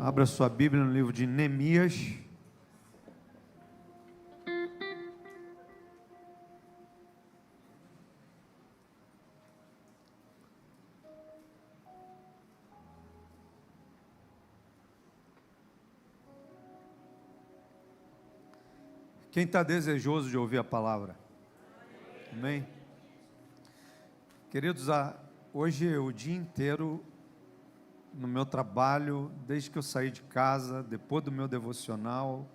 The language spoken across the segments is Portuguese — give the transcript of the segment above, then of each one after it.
Abra sua Bíblia no livro de Neemias. Quem está desejoso de ouvir a palavra? Amém? Queridos, hoje o dia inteiro no meu trabalho, desde que eu saí de casa, depois do meu devocional,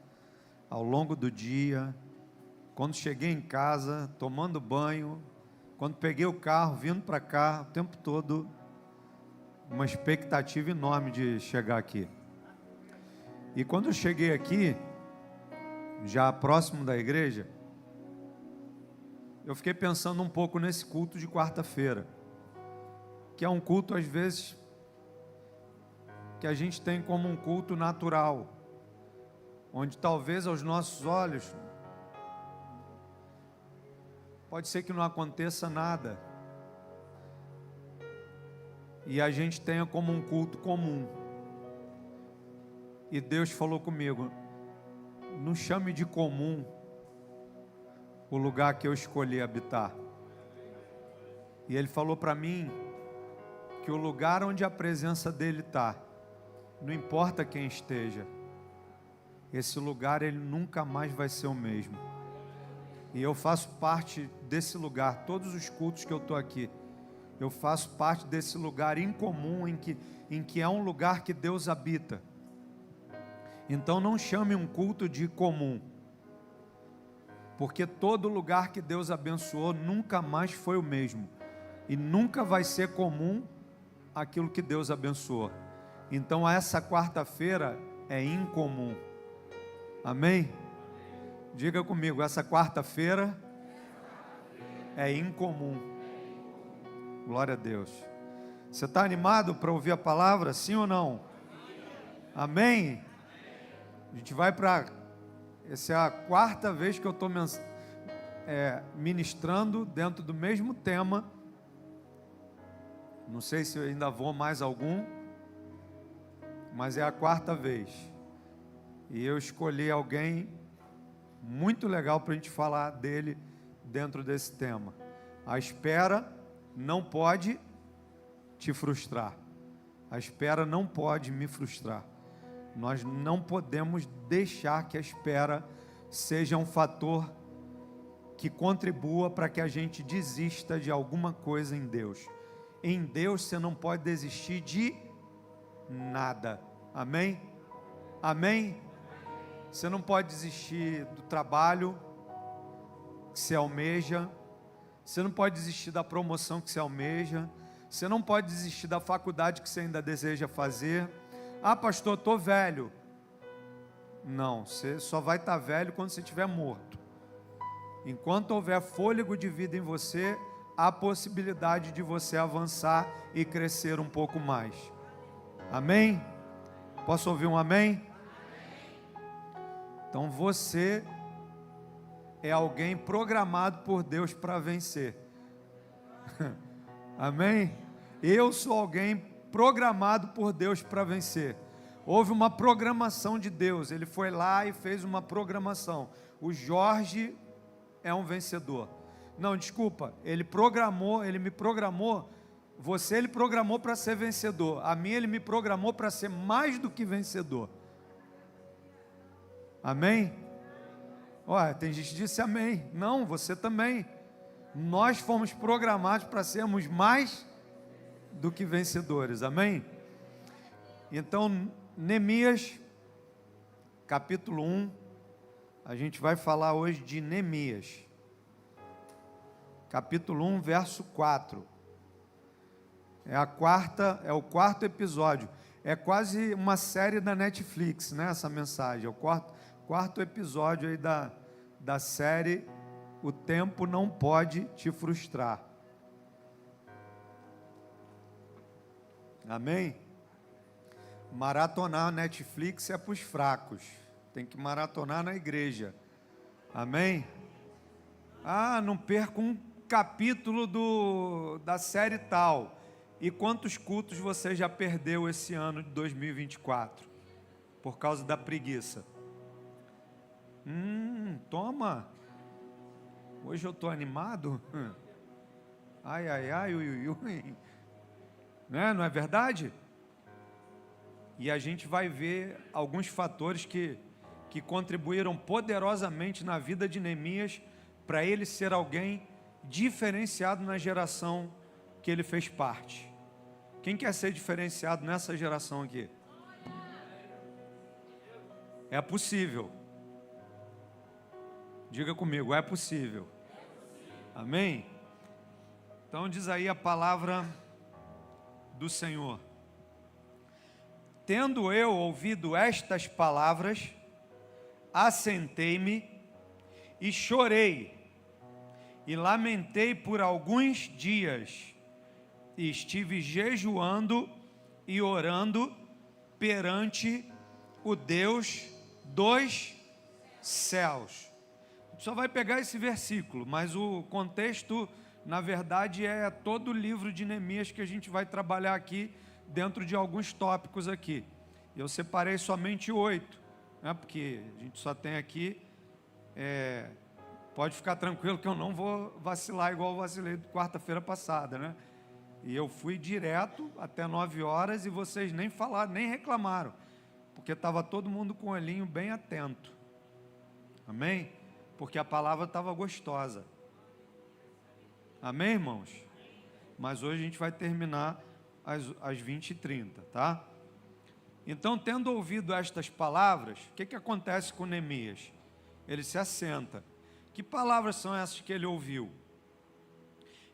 ao longo do dia, quando cheguei em casa, tomando banho, quando peguei o carro, vindo para cá, o tempo todo, uma expectativa enorme de chegar aqui. E quando eu cheguei aqui, já próximo da igreja, eu fiquei pensando um pouco nesse culto de quarta-feira, que é um culto, às vezes, que a gente tem como um culto natural, onde talvez aos nossos olhos, pode ser que não aconteça nada, e a gente tenha como um culto comum. E Deus falou comigo: não chame de comum o lugar que eu escolhi habitar. E Ele falou para mim que o lugar onde a presença dEle está, não importa quem esteja, esse lugar ele nunca mais vai ser o mesmo. E eu faço parte desse lugar. Todos os cultos que eu estou aqui, eu faço parte desse lugar incomum em que é um lugar que Deus habita. Então não chame um culto de comum, porque todo lugar que Deus abençoou nunca mais foi o mesmo, e nunca vai ser comum aquilo que Deus abençoou. Então essa quarta-feira é incomum. Amém? Diga comigo, essa quarta-feira é incomum. Glória a Deus. Você está animado para ouvir a palavra, sim ou não? Amém? A gente vai para... Essa é a quarta vez que eu estou ministrando dentro do mesmo tema. Não sei se eu ainda vou mais algum, mas é a quarta vez. E eu escolhi alguém muito legal para a gente falar dele dentro desse tema. A espera não pode te frustrar. A espera não pode me frustrar. Nós não podemos deixar que a espera seja um fator que contribua para que a gente desista de alguma coisa em Deus. Em Deus você não pode desistir de nada. Amém? Amém? Você não pode desistir do trabalho que você almeja. Você não pode desistir da promoção que você almeja. Você não pode desistir da faculdade que você ainda deseja fazer. Ah, pastor, estou velho. Não, você só vai estar velho quando você estiver morto. Enquanto houver fôlego de vida em você, há possibilidade de você avançar e crescer um pouco mais. Amém? Posso ouvir um amém? Então você é alguém programado por Deus para vencer. Amém? Eu sou alguém programado por Deus para vencer. Houve uma programação de Deus. Ele foi lá e fez uma programação. O Jorge é um vencedor. Não, desculpa. Ele me programou. Você ele programou para ser vencedor. A mim ele me programou para ser mais do que vencedor. Amém? Olha, tem gente que disse amém. Não, você também. Nós fomos programados para sermos mais do que vencedores. Amém? Então, Neemias, capítulo 1. A gente vai falar hoje de Neemias. Capítulo 1, verso 4. É o quarto episódio. É quase uma série da Netflix, né? Essa mensagem. É o quarto episódio aí da série O Tempo Não Pode Te Frustrar. Amém? Maratonar a Netflix é para os fracos. Tem que maratonar na igreja. Amém? Ah, não perca um capítulo da série tal. E quantos cultos você já perdeu esse ano de 2024? por causa da preguiça. Toma. Hoje eu estou animado. Ai, ai, ai, ui, ui, ui. Né? Não é verdade? E a gente vai ver alguns fatores que contribuíram poderosamente na vida de Neemias para ele ser alguém diferenciado na geração que ele fez parte. Quem quer ser diferenciado nessa geração aqui? É possível. Diga comigo, é possível. Amém? Então diz aí a palavra do Senhor. Tendo eu ouvido estas palavras, assentei-me e chorei, e lamentei por alguns dias, e estive jejuando e orando perante o Deus dos céus. Só vai pegar esse versículo, mas o contexto, na verdade, é todo o livro de Neemias que a gente vai trabalhar aqui, dentro de alguns tópicos aqui. Eu separei somente 8, né, porque a gente só tem aqui, pode ficar tranquilo que eu não vou vacilar igual eu vacilei quarta-feira passada, né? E eu fui direto até 9 horas e vocês nem falaram, nem reclamaram, porque estava todo mundo com o olhinho bem atento. Amém? Porque a palavra estava gostosa. Amém, irmãos? Mas hoje a gente vai terminar às 20h30, tá? Então, tendo ouvido estas palavras, o que acontece com Neemias? Ele se assenta. Que palavras são essas que ele ouviu?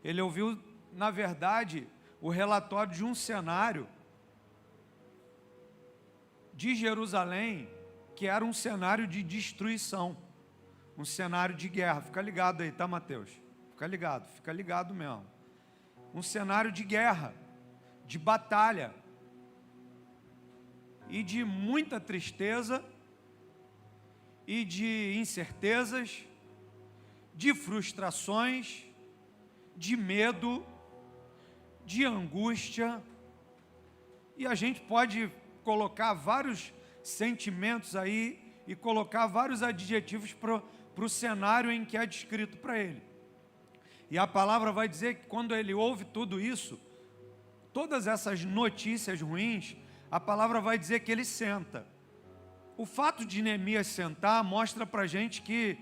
Ele ouviu, na verdade, o relatório de um cenário de Jerusalém, que era um cenário de destruição, um cenário de guerra. Fica ligado aí, tá, Mateus? Fica ligado mesmo. Um cenário de guerra, de batalha, e de muita tristeza, e de incertezas, de frustrações, de medo, de angústia, e a gente pode colocar vários sentimentos aí, e colocar vários adjetivos para o cenário em que é descrito para ele. E a palavra vai dizer que quando ele ouve tudo isso, todas essas notícias ruins, a palavra vai dizer que ele senta. O fato de Neemias sentar mostra para a gente que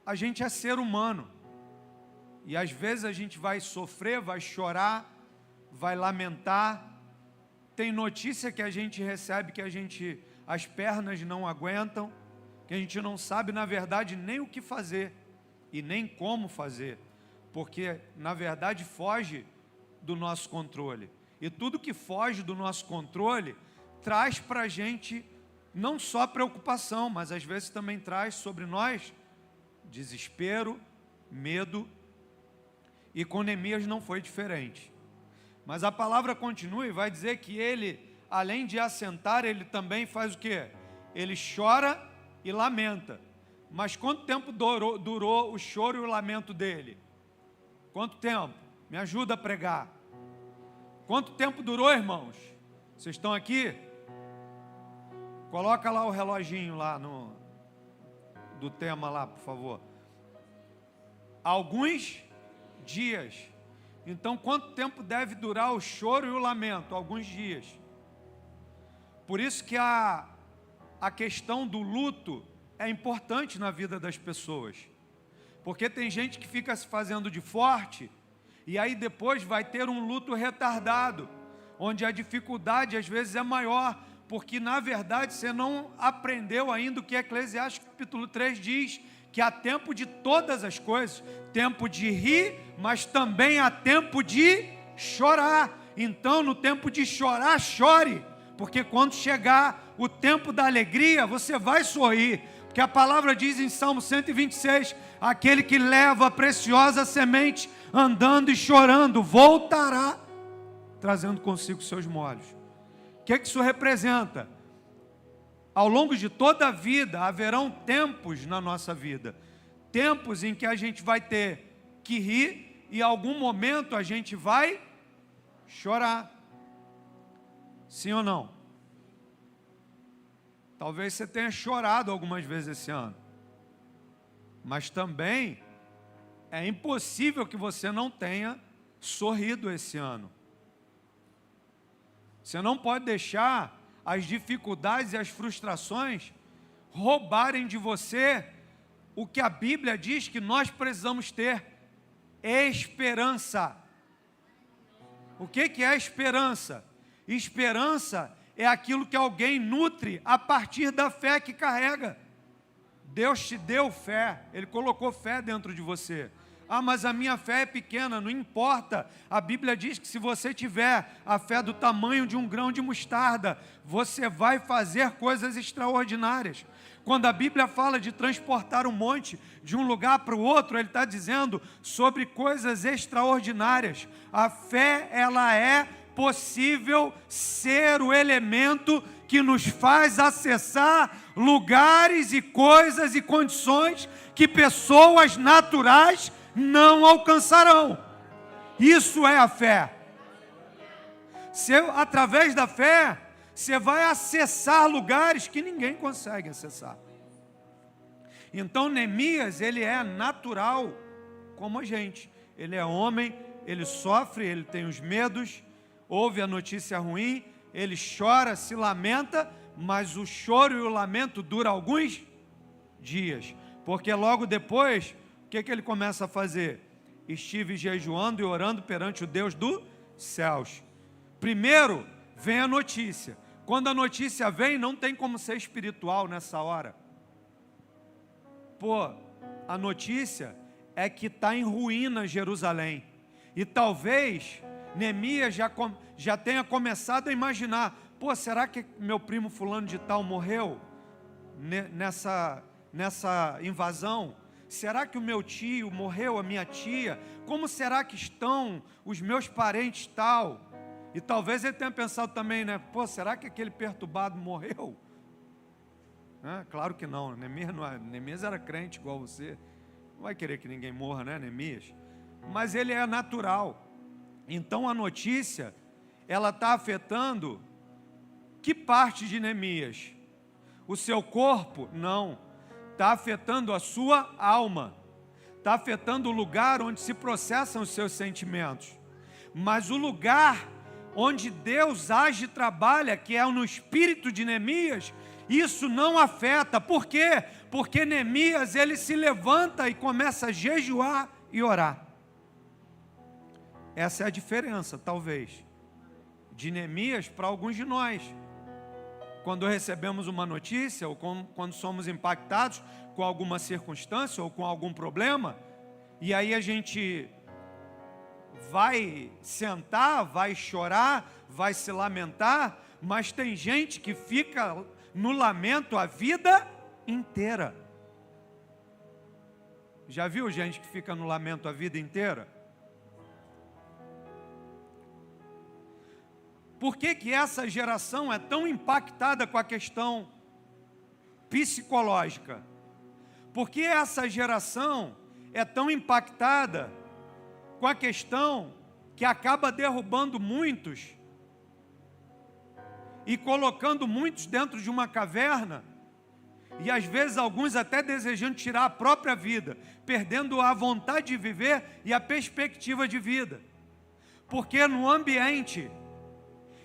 a gente é ser humano. E às vezes a gente vai sofrer, vai chorar, vai lamentar. Tem notícia que a gente recebe que as pernas não aguentam, que a gente não sabe, na verdade, nem o que fazer e nem como fazer, porque, na verdade, foge do nosso controle. E tudo que foge do nosso controle traz para a gente não só preocupação, mas às vezes também traz sobre nós desespero, medo, e com Neemias não foi diferente. Mas a palavra continua e vai dizer que ele, além de assentar, ele também faz o quê? Ele chora e lamenta. Mas quanto tempo durou o choro e o lamento dele? Quanto tempo? Me ajuda a pregar. Quanto tempo durou, irmãos? Vocês estão aqui? Coloca lá o reloginho lá do tema lá, por favor. Alguns dias. Então, quanto tempo deve durar o choro e o lamento? Alguns dias. Por isso que a questão do luto é importante na vida das pessoas. Porque tem gente que fica se fazendo de forte e aí depois vai ter um luto retardado, onde a dificuldade às vezes é maior, porque na verdade você não aprendeu ainda o que Eclesiastes capítulo 3 diz, que há tempo de todas as coisas, tempo de rir, mas também há tempo de chorar. Então, no tempo de chorar, chore, porque quando chegar o tempo da alegria, você vai sorrir, porque a palavra diz em Salmo 126, aquele que leva a preciosa semente, andando e chorando, voltará, trazendo consigo seus molhos. O que isso representa? Ao longo de toda a vida, haverão tempos na nossa vida, tempos em que a gente vai ter que rir, e em algum momento a gente vai chorar. Sim ou não? Talvez você tenha chorado algumas vezes esse ano. Mas também é impossível que você não tenha sorrido esse ano. Você não pode deixar as dificuldades e as frustrações roubarem de você o que a Bíblia diz que nós precisamos ter: esperança. O que é esperança? Esperança é aquilo que alguém nutre a partir da fé que carrega. Deus te deu fé, Ele colocou fé dentro de você. Ah, mas a minha fé é pequena, não importa. A Bíblia diz que se você tiver a fé do tamanho de um grão de mostarda, você vai fazer coisas extraordinárias. Quando a Bíblia fala de transportar um monte de um lugar para o outro, Ele está dizendo sobre coisas extraordinárias. A fé, ela é possível ser o elemento que nos faz acessar lugares e coisas e condições que pessoas naturais não alcançarão. Isso é a fé. Através da fé, você vai acessar lugares que ninguém consegue acessar. Então Neemias, ele é natural como a gente. Ele é homem, ele sofre, ele tem os medos, ouve a notícia ruim, ele chora, se lamenta, mas o choro e o lamento duram alguns dias, porque logo depois, o que ele começa a fazer? Estive jejuando e orando perante o Deus dos céus. Primeiro vem a notícia. Quando a notícia vem, não tem como ser espiritual nessa hora. Pô, a notícia é que está em ruína Jerusalém. E talvez Neemias já tenha começado a imaginar: pô, será que meu primo fulano de tal morreu nessa invasão? Será que o meu tio morreu, a minha tia? Como será que estão os meus parentes tal? E talvez ele tenha pensado também, né? Pô, será que aquele perturbado morreu? Claro que não. Neemias era crente igual você. Não vai querer que ninguém morra, né, Neemias? Mas ele é natural. Então a notícia, ela está afetando que parte de Neemias? O seu corpo? Não. Está afetando a sua alma. Está afetando o lugar onde se processam os seus sentimentos. Mas o lugar onde Deus age e trabalha, que é no espírito de Neemias, isso não afeta. Por quê? Porque Neemias, ele se levanta e começa a jejuar e orar. Essa é a diferença, talvez, de Neemias para alguns de nós. Quando recebemos uma notícia, ou quando somos impactados com alguma circunstância ou com algum problema, e aí a gente vai sentar, vai chorar, vai se lamentar, mas tem gente que fica no lamento a vida inteira. Já viu gente que fica no lamento a vida inteira? Por que essa geração é tão impactada com a questão psicológica? Por que essa geração é tão impactada com a questão que acaba derrubando muitos e colocando muitos dentro de uma caverna, e às vezes alguns até desejando tirar a própria vida, perdendo a vontade de viver e a perspectiva de vida? Porque no ambiente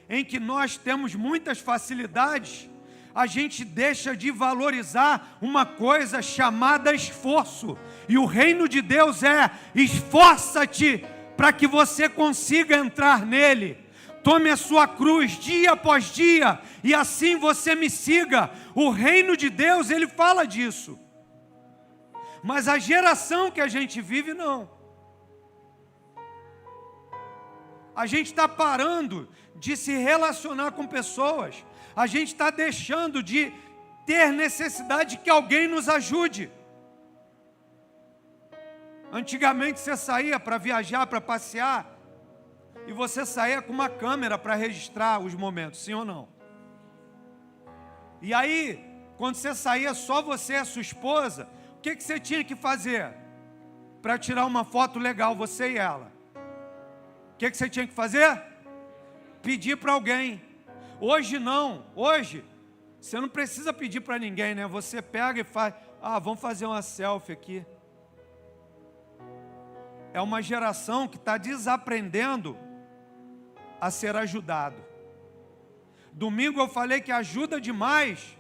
em que nós temos muitas facilidades, a gente deixa de valorizar uma coisa chamada esforço. E o reino de Deus é: esforça-te para que você consiga entrar nele. Tome a sua cruz dia após dia e assim você me siga. O reino de Deus, ele fala disso. Mas a geração que a gente vive, não. A gente está parando de se relacionar com pessoas. A gente está deixando de ter necessidade que alguém nos ajude. Antigamente você saía para viajar, para passear, e você saía com uma câmera para registrar os momentos, sim ou não? E aí, quando você saía só você e a sua esposa, o que você tinha que fazer para tirar uma foto legal, você e ela? O que você tinha que fazer? Pedir para alguém. Hoje não. Hoje Você não precisa pedir para ninguém, né? Você pega e faz, vamos fazer uma selfie aqui. É uma geração que está desaprendendo a ser ajudado. Domingo eu falei que ajuda demais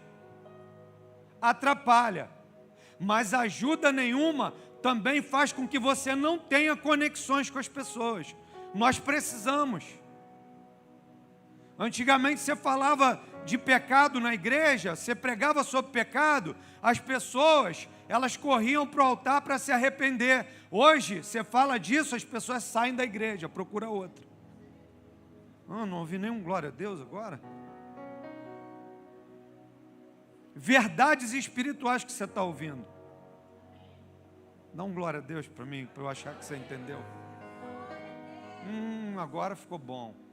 atrapalha, mas ajuda nenhuma também faz com que você não tenha conexões com as pessoas. Nós precisamos. Antigamente você falava de pecado na igreja, você pregava sobre pecado, as pessoas, elas corriam para o altar para se arrepender. Hoje, você fala disso, as pessoas saem da igreja, procura outra. Não ouvi nenhum glória a Deus agora. Verdades espirituais que você está ouvindo. Dá um glória a Deus para mim, para eu achar que você entendeu. Agora ficou bom.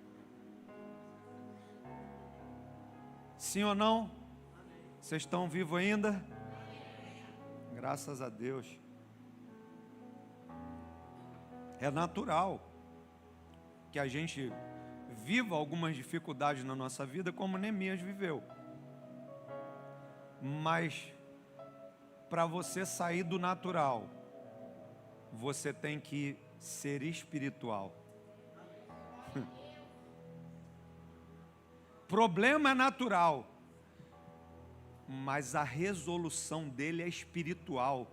Sim ou não? Vocês estão vivos ainda? Graças a Deus. É natural que a gente viva algumas dificuldades na nossa vida, como Neemias viveu. Mas para você sair do natural, você tem que ser espiritual. Problema é natural, mas a resolução dele é espiritual.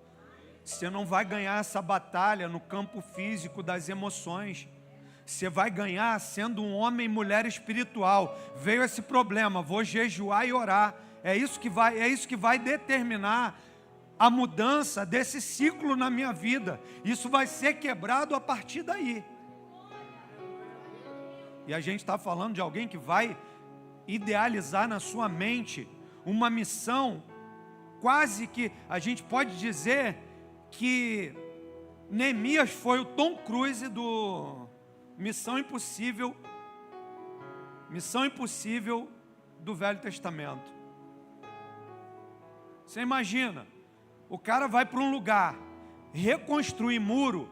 Você não vai ganhar essa batalha no campo físico das emoções. Você vai ganhar sendo um homem e mulher espiritual. Veio esse problema, vou jejuar e orar. É isso que vai determinar a mudança desse ciclo na minha vida. Isso vai ser quebrado a partir daí. E a gente está falando de alguém que vai idealizar na sua mente uma missão, quase que a gente pode dizer que Neemias foi o Tom Cruise do Missão Impossível do Velho Testamento. Você imagina, o cara vai para um lugar, reconstruir muro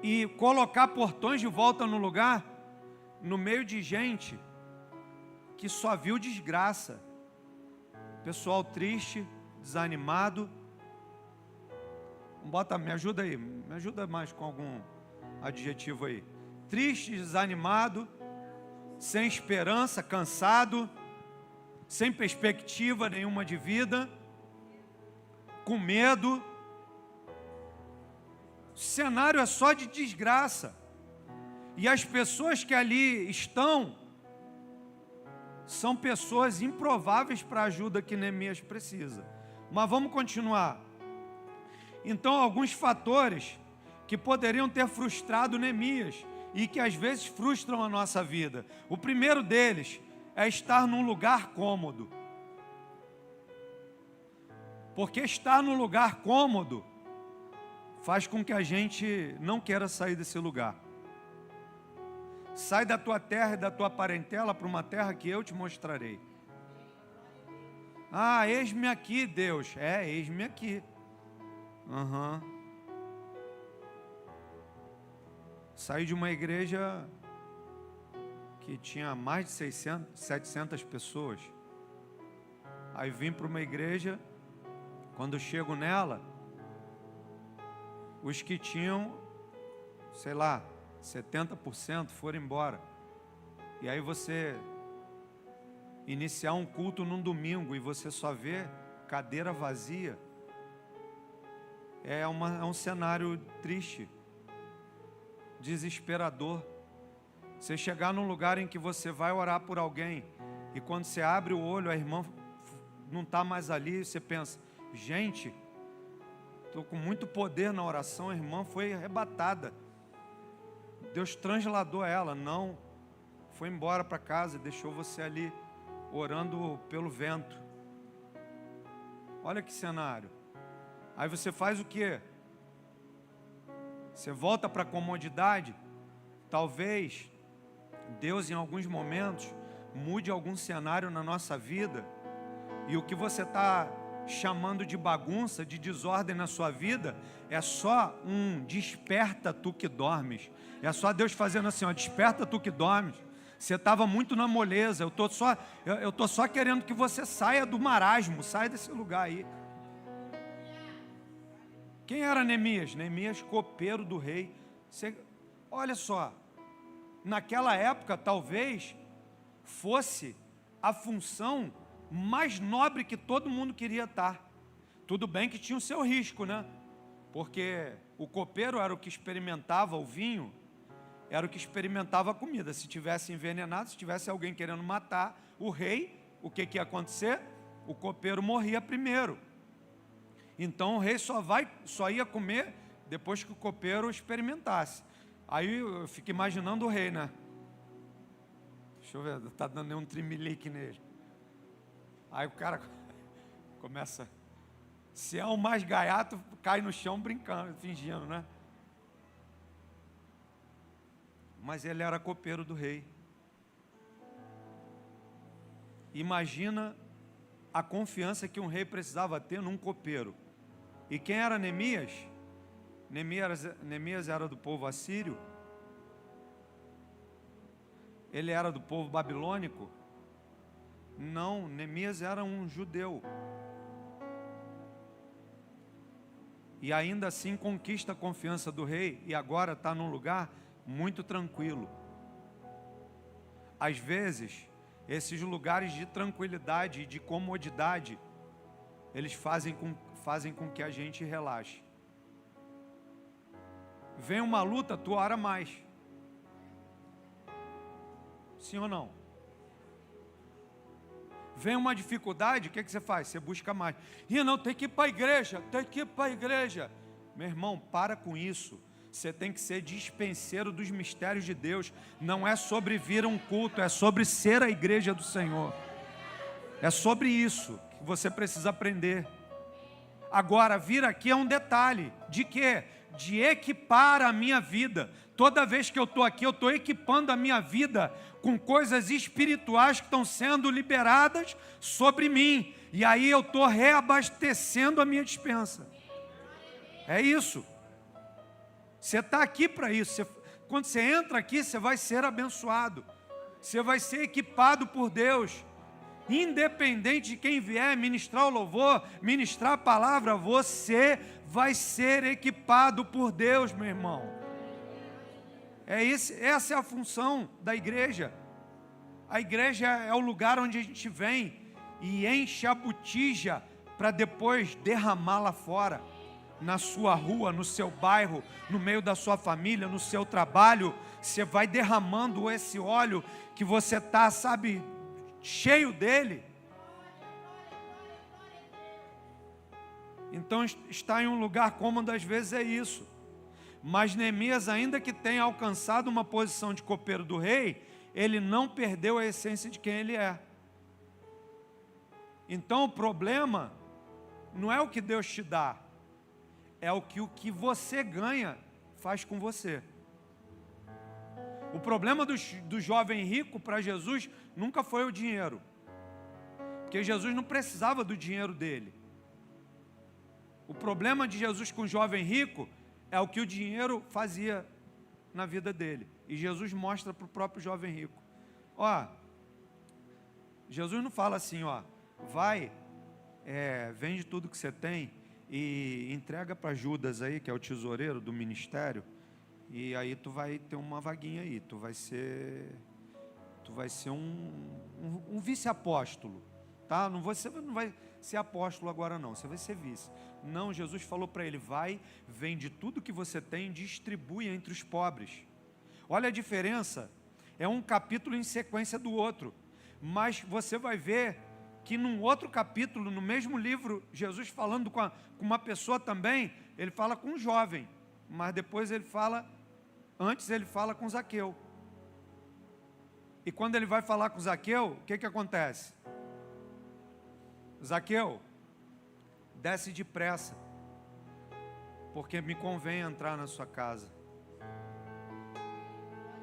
e colocar portões de volta no lugar, no meio de gente que só viu desgraça, pessoal triste, desanimado. Me ajuda aí, me ajuda mais com algum adjetivo aí. Triste, desanimado, sem esperança, cansado, sem perspectiva nenhuma de vida, com medo. O cenário é só de desgraça. E as pessoas que ali estão são pessoas improváveis para a ajuda que Neemias precisa. Mas vamos continuar. Então, alguns fatores que poderiam ter frustrado Neemias e que às vezes frustram a nossa vida. O primeiro deles é estar num lugar cômodo. Porque estar num lugar cômodo faz com que a gente não queira sair desse lugar. Sai da tua terra e da tua parentela para uma terra que eu te mostrarei. Eis-me aqui, Deus. Eis-me aqui. Saí de uma igreja que tinha mais de 700 pessoas. Aí vim para uma igreja, quando eu chego nela, os que tinham, 70% foram embora. E aí você iniciar um culto num domingo e você só vê cadeira vazia, é um cenário triste, desesperador. Você chegar num lugar em que você vai orar por alguém e quando você abre o olho, a irmã não está mais ali, você pensa, gente, estou com muito poder na oração, a irmã foi arrebatada. Deus transladou ela, não, foi embora para casa e deixou você ali orando pelo vento. Olha que cenário. Aí você faz o quê? Você volta para a comodidade. Talvez Deus em alguns momentos mude algum cenário na nossa vida e o que você está chamando de bagunça, de desordem na sua vida, é só um desperta tu que dormes. É só Deus fazendo assim, desperta tu que dormes. Você estava muito na moleza. Eu tô só querendo que você saia do marasmo, saia desse lugar aí. Quem era Neemias? Neemias, copeiro do rei. Olha só, naquela época talvez fosse a função mais nobre que todo mundo queria estar. Tudo bem que tinha o seu risco, né? Porque o copeiro era o que experimentava o vinho, era o que experimentava a comida. Se tivesse envenenado, se tivesse alguém querendo matar o rei, o que ia acontecer? O copeiro morria primeiro. Então o rei só ia comer depois que o copeiro experimentasse. Aí eu fico imaginando o rei, né? Deixa eu ver, está dando um trimelique nele. Aí o cara começa, se é o mais gaiato, cai no chão brincando, fingindo, né? Mas ele era copeiro do rei. Imagina a confiança que um rei precisava ter num copeiro. E quem era Neemias? Neemias era do povo assírio? Ele era do povo babilônico? Não, Neemias era um judeu. E ainda assim conquista a confiança do rei e agora está num lugar muito tranquilo. Às vezes, esses lugares de tranquilidade e de comodidade, eles fazem com que a gente relaxe. Vem uma luta, tu ora mais. Sim ou não? Vem uma dificuldade, o que você faz? Você busca mais. E não, tem que ir para a igreja, tem que ir para a igreja. Meu irmão, para com isso. Você tem que ser dispenseiro dos mistérios de Deus. Não é sobre vir a um culto, é sobre ser a igreja do Senhor. É sobre isso que você precisa aprender. Agora, vir aqui é um detalhe. De quê? De equipar a minha vida. Toda vez que eu estou aqui, eu estou equipando a minha vida com coisas espirituais que estão sendo liberadas sobre mim. E aí eu estou reabastecendo a minha despensa. É isso. Você está aqui para isso. Quando você entra aqui, você vai ser abençoado. Você vai ser equipado por Deus. Independente de quem vier ministrar o louvor, ministrar a palavra, você vai ser equipado por Deus, meu irmão. Essa é a função da igreja. A igreja é o lugar onde a gente vem e enche a botija para depois derramá-la fora. Na sua rua, no seu bairro, no meio da sua família, no seu trabalho. Você vai derramando esse óleo que você está, sabe, cheio dele. Então estar em um lugar cômodo às vezes é isso. Mas Neemias, ainda que tenha alcançado uma posição de copeiro do rei, ele não perdeu a essência de quem ele é. Então o problema não é o que Deus te dá, é o que você ganha faz com você. O problema do jovem rico para Jesus nunca foi o dinheiro, porque Jesus não precisava do dinheiro dele. O problema de Jesus com o jovem rico é o que o dinheiro fazia na vida dele. E Jesus mostra para o próprio jovem rico. Jesus não fala assim, vai, vende tudo que você tem e entrega para Judas aí, que é o tesoureiro do ministério, e aí tu vai ter uma vaguinha aí, tu vai ser um vice-apóstolo, tá? Você não vai ser apóstolo agora não, você vai ser vice. Não, Jesus falou para ele, vai, vende tudo que você tem e distribui entre os pobres. Olha a diferença, é um capítulo em sequência do outro, mas você vai ver que num outro capítulo, no mesmo livro, Jesus falando com uma pessoa também, ele fala com um jovem, mas depois antes ele fala com Zaqueu. E quando ele vai falar com Zaqueu, o que acontece? Zaqueu, desce depressa, porque me convém entrar na sua casa.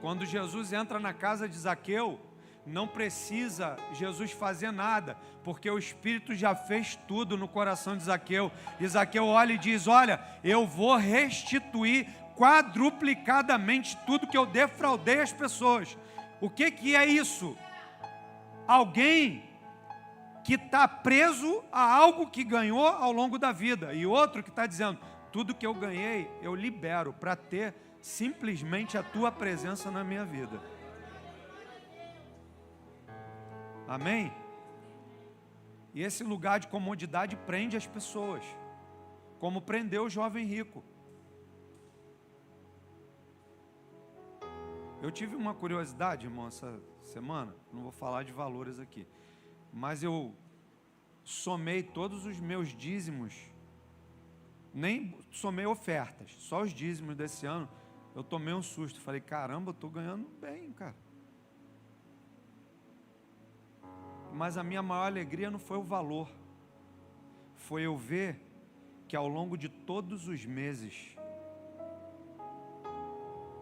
Quando Jesus entra na casa de Zaqueu, não precisa Jesus fazer nada, porque o Espírito já fez tudo no coração de Zaqueu. E Zaqueu olha e diz, olha, eu vou restituir quadruplicadamente tudo que eu defraudei as pessoas. O que é isso? Alguém que está preso a algo que ganhou ao longo da vida. E outro que está dizendo, tudo que eu ganhei, eu libero para ter simplesmente a tua presença na minha vida. Amém? E esse lugar de comodidade prende as pessoas, como prendeu o jovem rico. Eu tive uma curiosidade, irmão, essa semana, não vou falar de valores aqui, mas eu somei todos os meus dízimos, nem somei ofertas, só os dízimos desse ano. Eu tomei um susto, falei, caramba, eu estou ganhando bem, cara. Mas a minha maior alegria não foi o valor, foi eu ver que ao longo de todos os meses,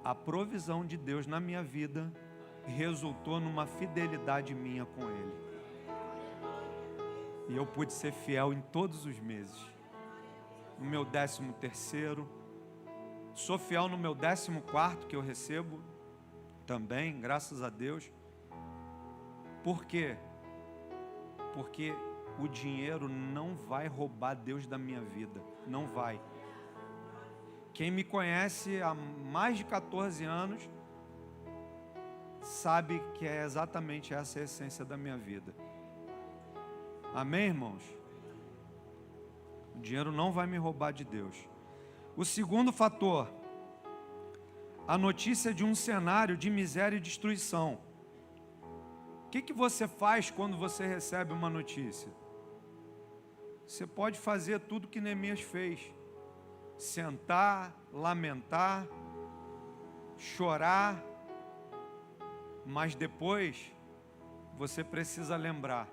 a provisão de Deus na minha vida resultou numa fidelidade minha com Ele. E eu pude ser fiel em todos os meses. No meu 13º, sou fiel no meu 14º que eu recebo também, graças a Deus. Por quê? Porque o dinheiro não vai roubar Deus da minha vida, não vai. Quem me conhece há mais de 14 anos sabe que é exatamente essa a essência da minha vida. Amém, irmãos? O dinheiro não vai me roubar de Deus. O segundo fator, a notícia de um cenário de miséria e destruição. O que você faz quando você recebe uma notícia? Você pode fazer tudo que Neemias fez. Sentar, lamentar, chorar, mas depois você precisa lembrar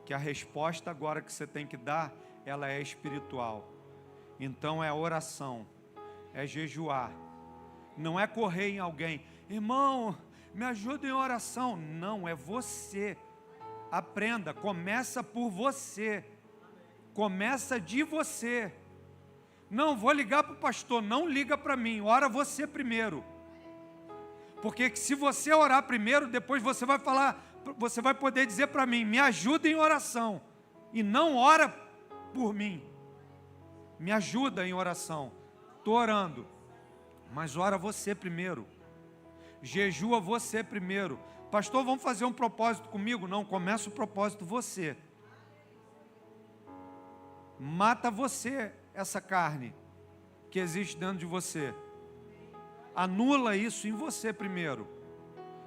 que a resposta agora que você tem que dar, ela é espiritual. Então é oração, é jejuar, não é correr em alguém, irmão, me ajuda em oração. Não, é você. Aprenda, começa por você, começa de você. Não, vou ligar para o pastor, não liga para mim, ora você primeiro. Porque se você orar primeiro, depois você vai falar, você vai poder dizer para mim, me ajuda em oração. E não ora por mim. Me ajuda em oração. Estou orando. Mas ora você primeiro. Jejua você primeiro. Pastor, vamos fazer um propósito comigo? Não, começa o propósito você. Mata você essa carne que existe dentro de você. Anula isso em você primeiro.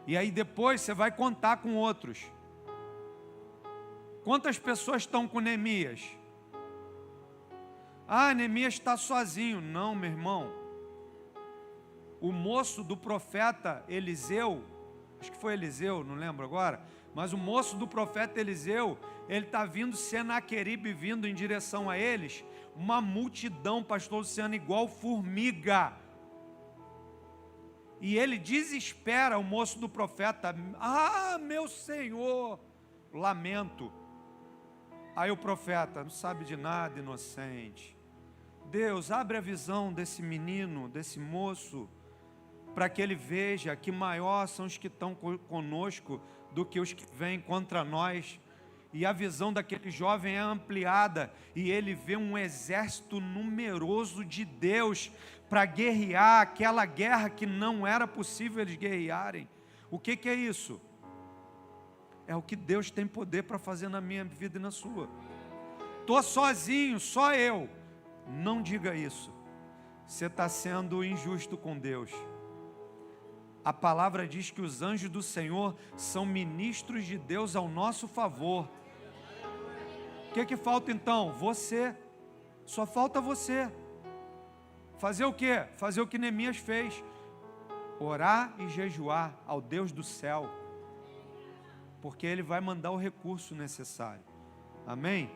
E aí depois você vai contar com outros. Quantas pessoas estão com Neemias? Ah, Neemias está sozinho. Não, meu irmão. O moço do profeta Eliseu, acho que foi Eliseu, não lembro agora, mas o moço do profeta Eliseu, ele está vindo, Senaqueribe vindo em direção a eles, uma multidão, pastor Luciano, igual formiga. E ele desespera o moço do profeta, ah, meu Senhor, lamento. Aí o profeta, não sabe de nada, inocente. Deus, abre a visão desse menino, desse moço, para que ele veja que maior são os que estão conosco do que os que vêm contra nós. E a visão daquele jovem é ampliada, e ele vê um exército numeroso de Deus para guerrear aquela guerra que não era possível eles guerrearem. O que é isso? É o que Deus tem poder para fazer na minha vida e na sua. Estou sozinho, só eu. Não diga isso. Você está sendo injusto com Deus. A palavra diz que os anjos do Senhor são ministros de Deus ao nosso favor. O que falta então? Você. Só falta você. Fazer o quê? Fazer o que Neemias fez. Orar e jejuar ao Deus do céu. Porque Ele vai mandar o recurso necessário. Amém?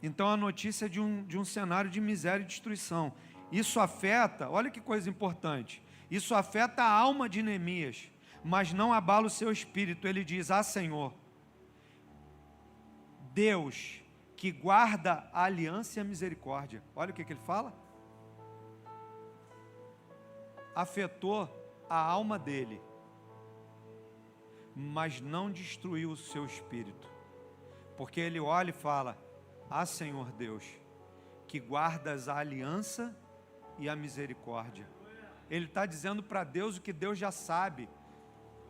Então a notícia é de um cenário de miséria e destruição. Isso afeta, olha que coisa importante, isso afeta a alma de Neemias, mas não abala o seu espírito. Ele diz, ah Senhor, Deus que guarda a aliança e a misericórdia. Olha o que ele fala. afetou a alma dele, mas não destruiu o seu espírito, porque ele olha e fala: ah, Senhor Deus, que guardas a aliança e a misericórdia. Ele está dizendo para Deus o que Deus já sabe.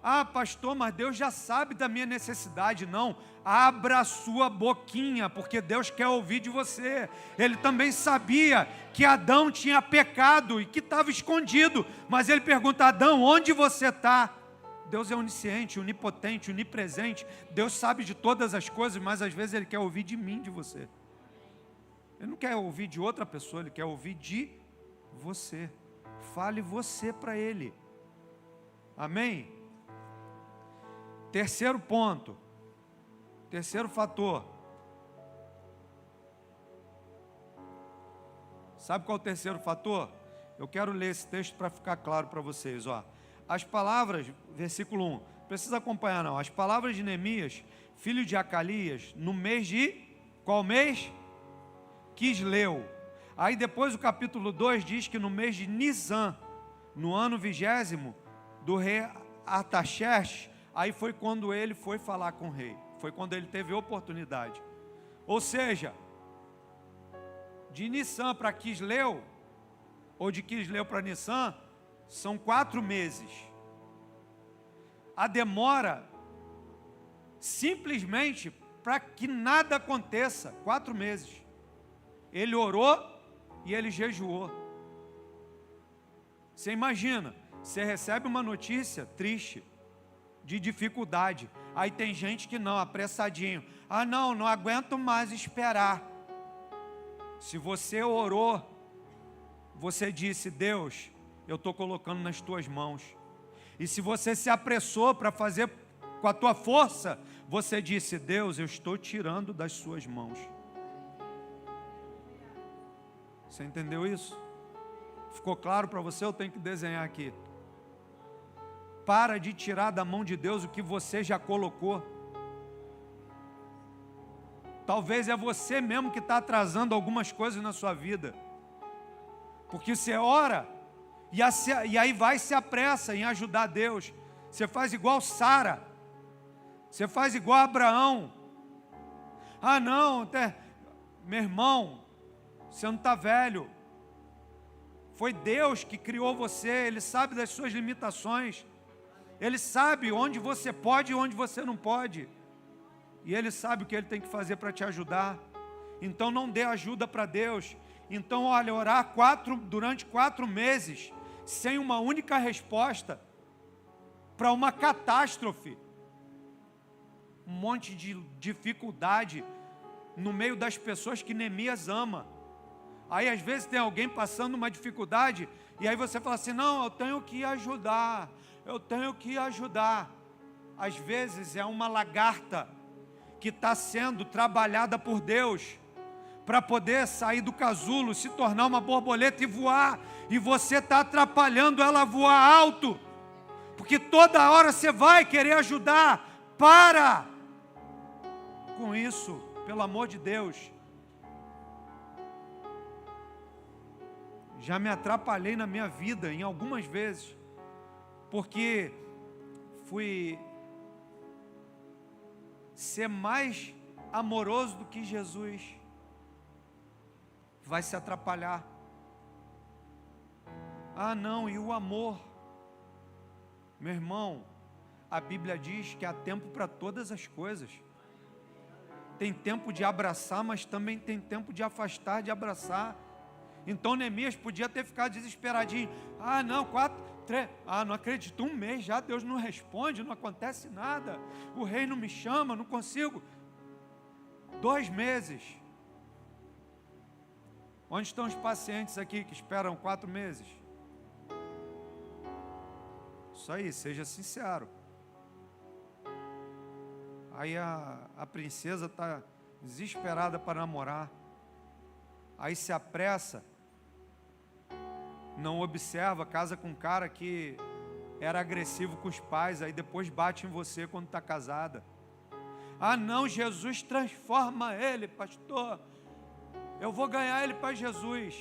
Ah, pastor, mas Deus já sabe da minha necessidade. Não, abra a sua boquinha, porque Deus quer ouvir de você. Ele também sabia que Adão tinha pecado e que estava escondido, mas ele pergunta: Adão, onde você está? Deus é onisciente, onipotente, onipresente. Deus sabe de todas as coisas, mas às vezes Ele quer ouvir de mim, de você. Ele não quer ouvir de outra pessoa, Ele quer ouvir de você. Fale você para Ele. Amém? Terceiro ponto, terceiro fator. Sabe qual é o terceiro fator? Eu quero ler esse texto para ficar claro para vocês. Ó. As palavras, versículo 1, precisa acompanhar não. As palavras de Neemias, filho de Acalias, no mês de, qual mês? Quisleu. Aí depois o capítulo 2 diz que no mês de Nisan, no ano 20º do rei Artaxerxes, aí foi quando ele foi falar com o rei. Foi quando ele teve oportunidade. Ou seja, de Nisan para Quisleu, ou de Quisleu para Nisan, são 4 meses. A demora, simplesmente para que nada aconteça, 4 meses. Ele orou e ele jejuou. Você imagina, você recebe uma notícia triste, de dificuldade. Aí tem gente que não, apressadinho. Ah não, não aguento mais esperar. Se você orou, você disse: Deus, eu estou colocando nas tuas mãos. E se você se apressou para fazer com a tua força, você disse: Deus, eu estou tirando das suas mãos. Você entendeu isso? Ficou claro para você? Eu tenho que desenhar aqui. Para de tirar da mão de Deus o que você já colocou. Talvez é você mesmo que está atrasando algumas coisas na sua vida. Porque você ora e aí vai se apressa em ajudar Deus. Você faz igual Sara. Você faz igual Abraão. Ah não, meu irmão, você não está velho. Foi Deus que criou você. Ele sabe das suas limitações. Ele sabe onde você pode e onde você não pode. E Ele sabe o que Ele tem que fazer para te ajudar. Então não dê ajuda para Deus. Então olha, orar durante 4 meses, sem uma única resposta, para uma catástrofe, um monte de dificuldade, no meio das pessoas que Neemias ama. Aí às vezes tem alguém passando uma dificuldade, e aí você fala assim: não, eu tenho que ajudar. Eu tenho que ajudar. Às vezes é uma lagarta que está sendo trabalhada por Deus para poder sair do casulo, se tornar uma borboleta e voar. E você está atrapalhando ela a voar alto, porque toda hora você vai querer ajudar. Para com isso, pelo amor de Deus. Já me atrapalhei na minha vida em algumas vezes, porque fui ser mais amoroso do que Jesus. Vai se atrapalhar. Ah não, e o amor? Meu irmão, a Bíblia diz que há tempo para todas as coisas. Tem tempo de abraçar, mas também tem tempo de afastar, de abraçar. Então Neemias podia ter ficado desesperadinho. Ah não, 3, não acredito, 1 mês já, Deus não responde, não acontece nada, o rei não me chama, não consigo. 2 meses. Onde estão os pacientes aqui que esperam 4 meses? Isso aí, seja sincero. Aí a princesa está desesperada para namorar. Aí se apressa, não observa, casa com um cara que era agressivo com os pais, aí depois bate em você quando está casada. Ah não, Jesus transforma ele, pastor. Eu vou ganhar ele para Jesus.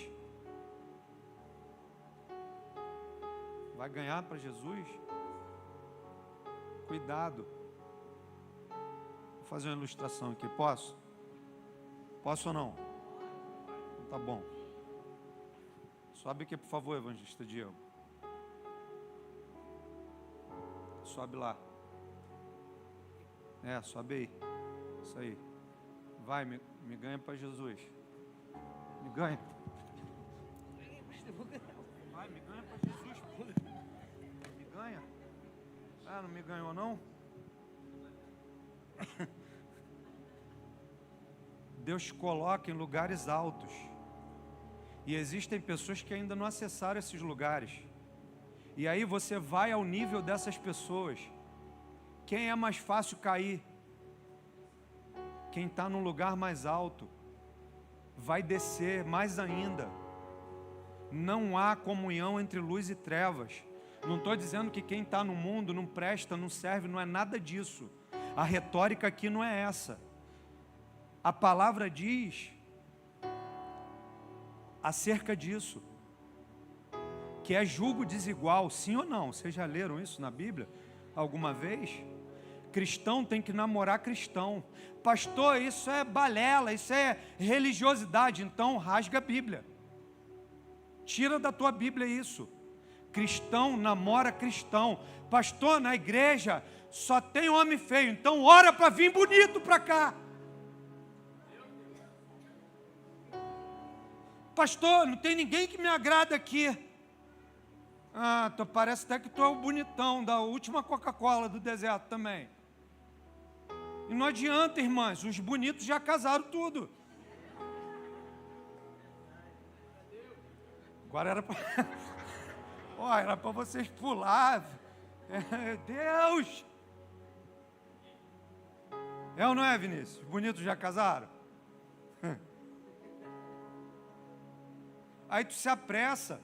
Vai ganhar para Jesus? Cuidado. Vou fazer uma ilustração aqui, posso? Posso ou não? Tá bom. Sobe aqui, por favor, evangelista Diego. Sobe lá. Sobe aí. Isso aí. Vai, me ganha para Jesus. Me ganha. Vai, me ganha para Jesus. Me ganha. Não me ganhou não? Deus te coloca em lugares altos. E existem pessoas que ainda não acessaram esses lugares. E aí você vai ao nível dessas pessoas. Quem é mais fácil cair? Quem está num lugar mais alto. Vai descer mais ainda. Não há comunhão entre luz e trevas. Não estou dizendo que quem está no mundo não presta, não serve, não é nada disso. A retórica aqui não é essa. A palavra diz acerca disso, que é julgo desigual, sim ou não? Vocês já leram isso na Bíblia alguma vez? Cristão tem que namorar cristão. Pastor, isso é balela, isso é religiosidade. Então rasga a Bíblia. Tira da tua Bíblia isso. Cristão namora cristão. Pastor, na igreja só tem homem feio, então ora para vir bonito para cá. Pastor, não tem ninguém que me agrada aqui. Parece até que tu é o bonitão da última Coca-Cola do deserto também. E não adianta, irmãs, os bonitos já casaram tudo. Agora era para... era para vocês pular. Deus! É ou não é, Vinícius? Os bonitos já casaram? Aí tu se apressa.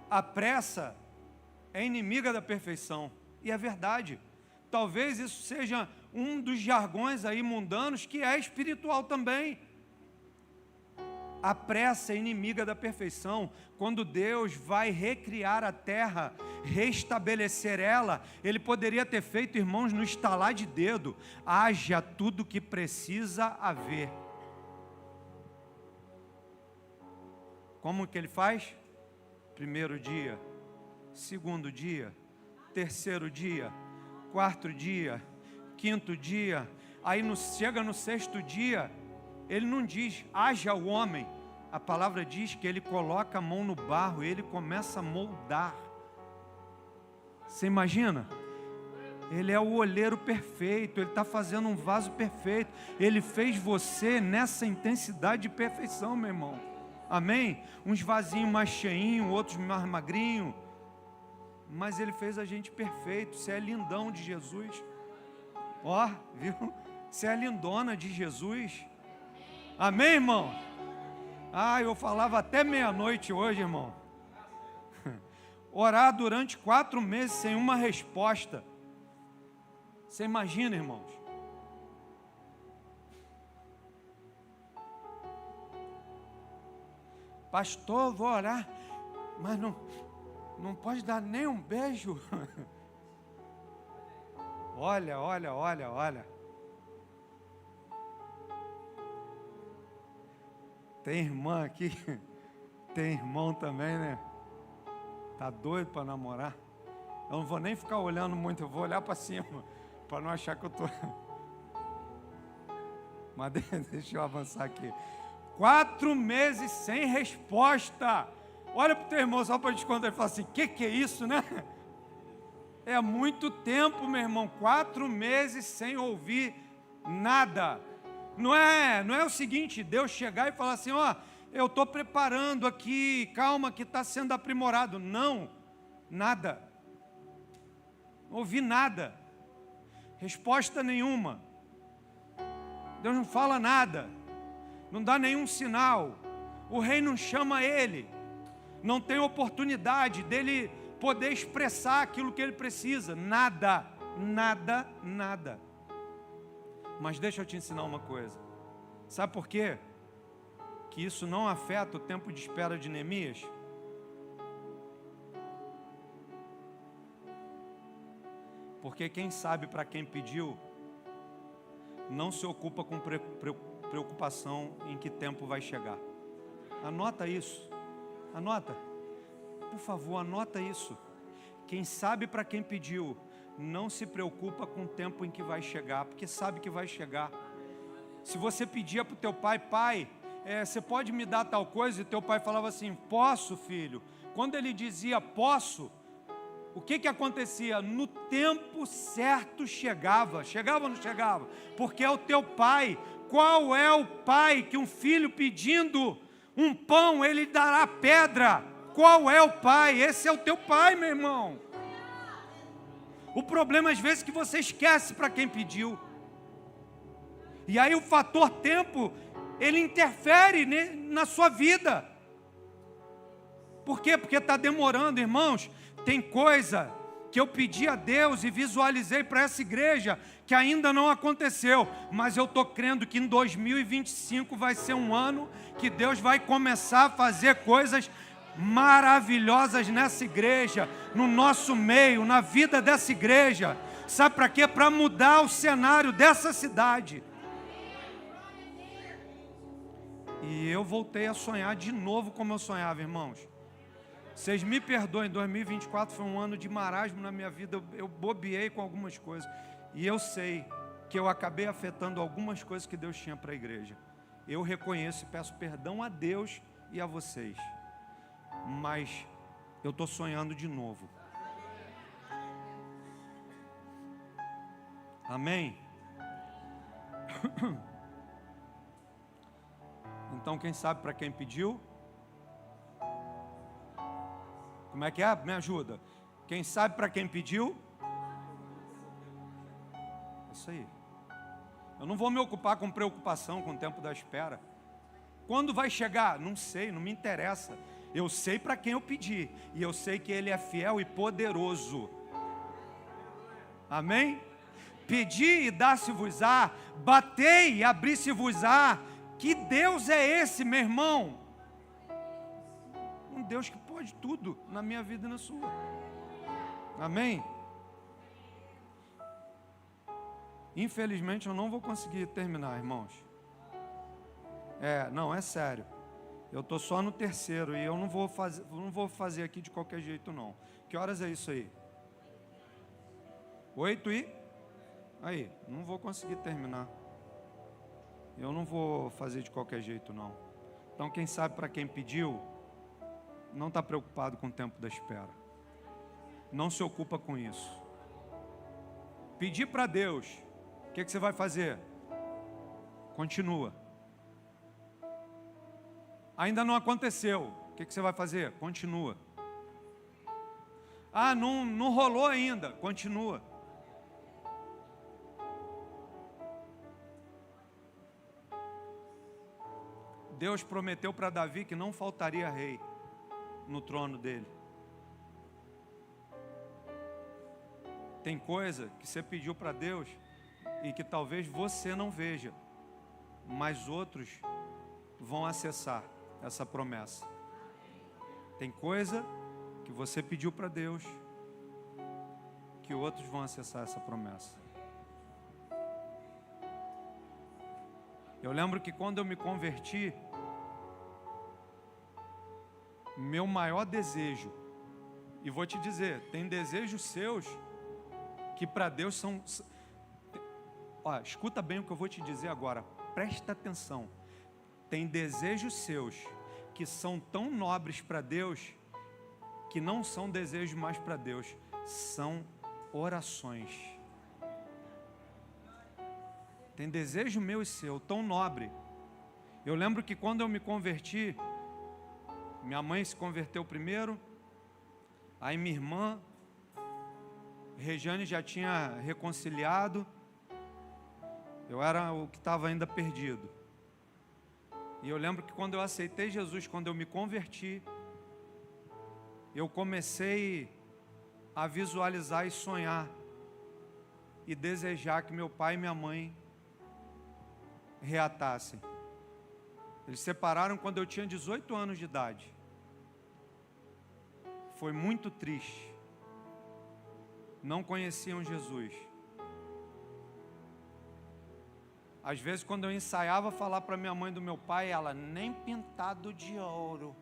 A pressa é inimiga da perfeição. E é verdade. Talvez isso seja um dos jargões aí mundanos que é espiritual também. A pressa é inimiga da perfeição. Quando Deus vai recriar a terra, restabelecer ela, Ele poderia ter feito, irmãos, no estalar de dedo. Haja tudo o que precisa haver. Como que Ele faz? Primeiro dia, segundo dia, terceiro dia, quarto dia, quinto dia. Aí chega no sexto dia, Ele não diz, haja o homem. A palavra diz que Ele coloca a mão no barro e Ele começa a moldar. Você imagina? Ele é o olheiro perfeito, Ele está fazendo um vaso perfeito. Ele fez você nessa intensidade de perfeição, meu irmão. Amém? Uns vasinhos mais cheinhos, outros mais magrinhos. Mas Ele fez a gente perfeito. Você é lindão de Jesus. Viu? Você é lindona de Jesus. Amém, irmão? Eu falava até meia-noite hoje, irmão. Orar durante 4 meses sem uma resposta. Você imagina, irmãos? Pastor, vou orar, mas não pode dar nem um beijo. Olha. Tem irmã aqui, tem irmão também, né? Tá doido para namorar? Eu não vou nem ficar olhando muito, eu vou olhar para cima, para não achar que eu tô... Mas deixa eu avançar aqui. 4 meses sem resposta. Olha para o teu irmão só para te contar. Ele fala assim, que é isso, né? É muito tempo, meu irmão. 4 meses sem ouvir nada. Não é o seguinte, Deus chegar e falar assim, eu estou preparando aqui, calma que está sendo aprimorado. Não, nada. Não ouvi nada. Resposta nenhuma. Deus não fala nada. Não dá nenhum sinal. O rei não chama ele. Não tem oportunidade dele poder expressar aquilo que ele precisa. Nada. Mas deixa eu te ensinar uma coisa. Sabe por quê? Que isso não afeta o tempo de espera de Neemias? Porque quem sabe para quem pediu, não se ocupa com preocupação em que tempo vai chegar. Anota isso. Anota. Por favor, anota isso. Quem sabe para quem pediu, não se preocupa com o tempo em que vai chegar, porque sabe que vai chegar. Se você pedia para o teu pai, pai, você pode me dar tal coisa? E teu pai falava assim, posso, filho. Quando ele dizia posso, o que acontecia? No tempo certo chegava. Chegava ou não chegava? Porque é o teu pai. Qual é o pai que um filho pedindo um pão, ele dará pedra? Qual é o pai? Esse é o teu pai, meu irmão. O problema às vezes é que você esquece para quem pediu. E aí o fator tempo, ele interfere na sua vida. Por quê? Porque está demorando, irmãos. Tem coisa que eu pedi a Deus e visualizei para essa igreja que ainda não aconteceu, mas eu estou crendo que em 2025 vai ser um ano que Deus vai começar a fazer coisas maravilhosas nessa igreja, no nosso meio, na vida dessa igreja. Sabe para quê? Para mudar o cenário dessa cidade. E eu voltei a sonhar de novo como eu sonhava, irmãos. Vocês me perdoem, 2024 foi um ano de marasmo na minha vida, eu bobeei com algumas coisas. E eu sei que eu acabei afetando algumas coisas que Deus tinha para a igreja. Eu reconheço e peço perdão a Deus e a vocês. Mas eu estou sonhando de novo. Amém? Então quem sabe para quem pediu? Como é que é? Me ajuda. Quem sabe para quem pediu? Isso aí. Eu não vou me ocupar com preocupação com o tempo da espera. Quando vai chegar? Não sei, não me interessa. Eu sei para quem eu pedi. E eu sei que Ele é fiel e poderoso. Amém? Pedi e dá-se-vos-á. Batei e abri-se-vos-á. Que Deus é esse, meu irmão? Um Deus que pode tudo na minha vida e na sua. Amém? Infelizmente eu não vou conseguir terminar, irmãos. Não, é sério. Eu estou só no terceiro e eu não vou fazer aqui de qualquer jeito não. Que horas é isso aí? 8 e? Aí, não vou conseguir terminar. Eu não vou fazer de qualquer jeito não. Então quem sabe para quem pediu, não está preocupado com o tempo da espera. Não se ocupa com isso. Pedir para Deus, o que você vai fazer? Continua. Ainda não aconteceu, o que você vai fazer? Continua. Ah, não rolou ainda, continua. Deus prometeu para Davi que não faltaria rei no trono dele. Tem coisa que você pediu para Deus e que talvez você não veja, mas outros vão acessar essa promessa. Tem coisa que você pediu para Deus que outros vão acessar essa promessa. Eu lembro que quando eu me converti, meu maior desejo, e vou te dizer, tem desejos seus que para Deus são... escuta bem o que eu vou te dizer agora, presta atenção. Tem desejos seus que são tão nobres para Deus que não são desejos mais para Deus, são orações. Tem desejo meu e seu tão nobre. Eu lembro que quando eu me converti, minha mãe se converteu primeiro, aí minha irmã Regiane já tinha reconciliado, eu era o que estava ainda perdido. E eu lembro que quando eu aceitei Jesus, quando eu me converti, eu comecei a visualizar e sonhar e desejar que meu pai e minha mãe reatassem. Eles se separaram quando eu tinha 18 anos de idade. Foi muito triste. não conheciam Jesus. Às vezes, quando eu ensaiava falar para minha mãe do meu pai, ela, nem pintado de ouro.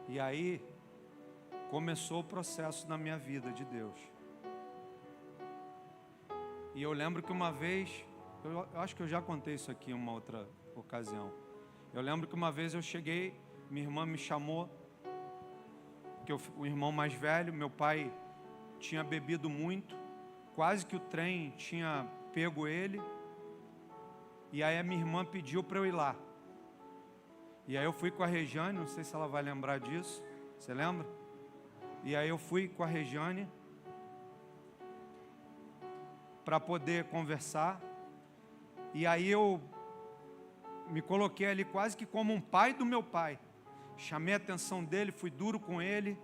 E aí, começou o processo na minha vida de Deus. E eu lembro que uma vez, eu acho que eu já contei isso aqui em uma outra ocasião. Eu lembro que uma vez eu cheguei, minha irmã me chamou, porque o irmão mais velho, meu pai tinha bebido muito, quase que o trem tinha pego ele, e aí a minha irmã pediu para eu ir lá. E aí eu fui com a Regiane, não sei se ela vai lembrar disso, você lembra? E aí eu fui com a Regiane para poder conversar, e aí eu me coloquei ali quase que como um pai do meu pai, chamei a atenção dele, fui duro com ele,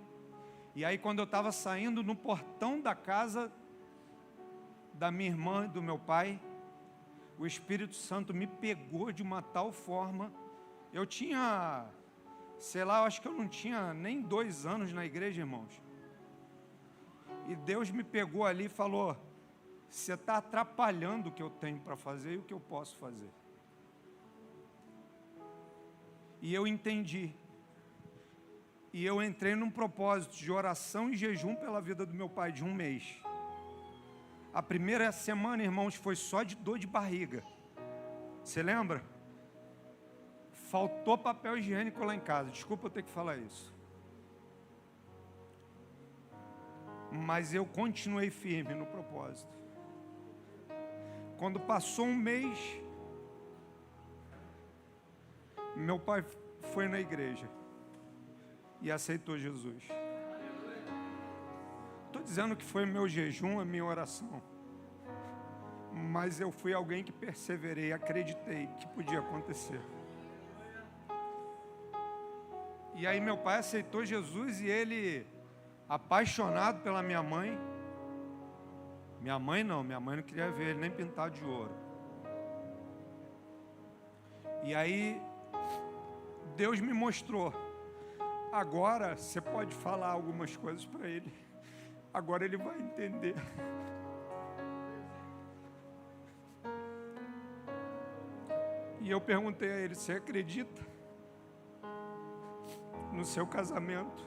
e aí quando eu estava saindo no portão da casa da minha irmã e do meu pai, o Espírito Santo me pegou de uma tal forma, eu tinha, sei lá, eu acho que eu não tinha nem 2 anos na igreja, irmãos, e Deus me pegou ali e falou, você está atrapalhando o que eu tenho para fazer e o que eu posso fazer. E eu entendi. E eu entrei num propósito de oração e jejum pela vida do meu pai de 1 mês. A primeira semana, irmãos, foi só de dor de barriga. Você lembra? Faltou papel higiênico lá em casa. Desculpa eu ter que falar isso. Mas eu continuei firme no propósito. Quando passou 1 mês, meu pai foi na igreja e aceitou Jesus. Estou dizendo que foi meu jejum, a minha oração, mas eu fui alguém que perseverei, acreditei que podia acontecer. E aí meu pai aceitou Jesus e ele, apaixonado pela minha mãe não queria ver ele nem pintado de ouro. E aí Deus me mostrou, agora você pode falar algumas coisas para ele, agora ele vai entender. E eu perguntei a ele, você acredita no seu casamento?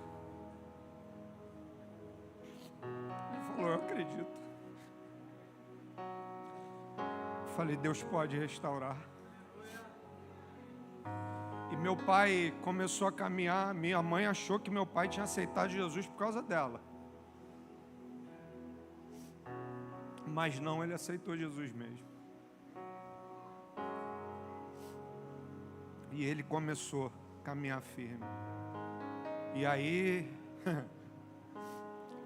Ele falou, eu acredito. Eu falei, Deus pode restaurar. E meu pai começou a caminhar, minha mãe achou que meu pai tinha aceitado Jesus por causa dela. Mas não, ele aceitou Jesus mesmo. E ele começou a caminhar firme. E aí,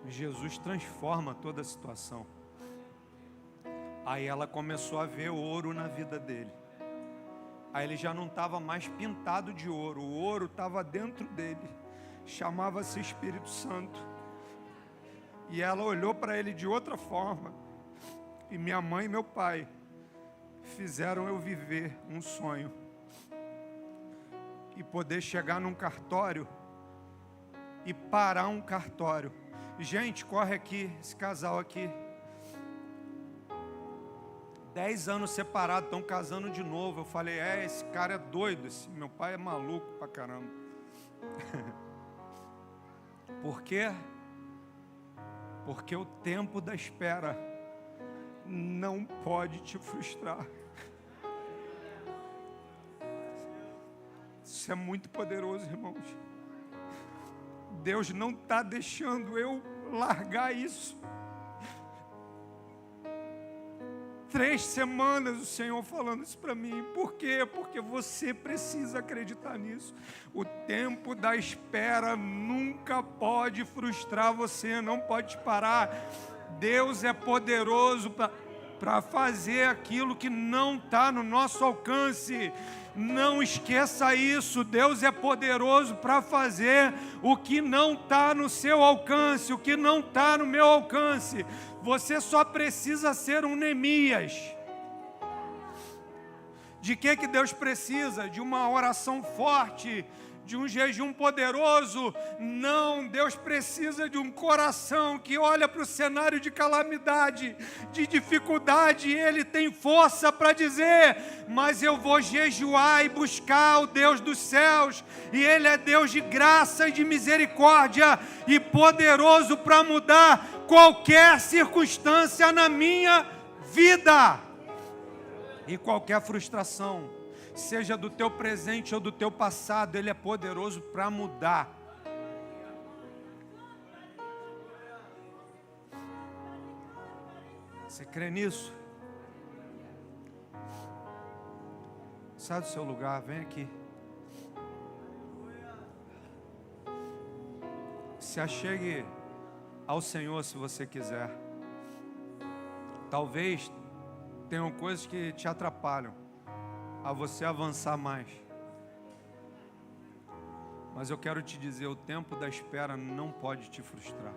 Jesus transforma toda a situação. Aí ela começou a ver ouro na vida dele. Aí ele já não estava mais pintado de ouro, o ouro estava dentro dele, chamava-se Espírito Santo. E ela olhou para ele de outra forma. E minha mãe e meu pai fizeram eu viver um sonho. E poder chegar num cartório e parar um cartório. Gente, corre aqui, esse casal aqui. 10 anos separados, estão casando de novo. Eu falei, esse cara é doido, esse meu pai é maluco pra caramba. Por quê? Porque o tempo da espera não pode te frustrar. Isso é muito poderoso, irmãos. Deus não está deixando eu largar isso. 3 semanas o Senhor falando isso para mim. Por quê? Porque você precisa acreditar nisso. O tempo da espera nunca pode frustrar você, não pode parar. Deus é poderoso para fazer aquilo que não está no nosso alcance. Não esqueça isso, Deus é poderoso para fazer o que não está no seu alcance, o que não está no meu alcance. Você só precisa ser um Neemias. De que Deus precisa? De uma oração forte, de um jejum poderoso? Não, Deus precisa de um coração que olha para o cenário de calamidade, de dificuldade, e Ele tem força para dizer: mas eu vou jejuar e buscar o Deus dos céus, e Ele é Deus de graça e de misericórdia, e poderoso para mudar qualquer circunstância na minha vida. E qualquer frustração, seja do teu presente ou do teu passado, Ele é poderoso para mudar. Você crê nisso? Sai do seu lugar, vem aqui. Se achegue ao Senhor se você quiser. Talvez tenham coisas que te atrapalham a você avançar mais. Mas eu quero te dizer, o tempo da espera não pode te frustrar.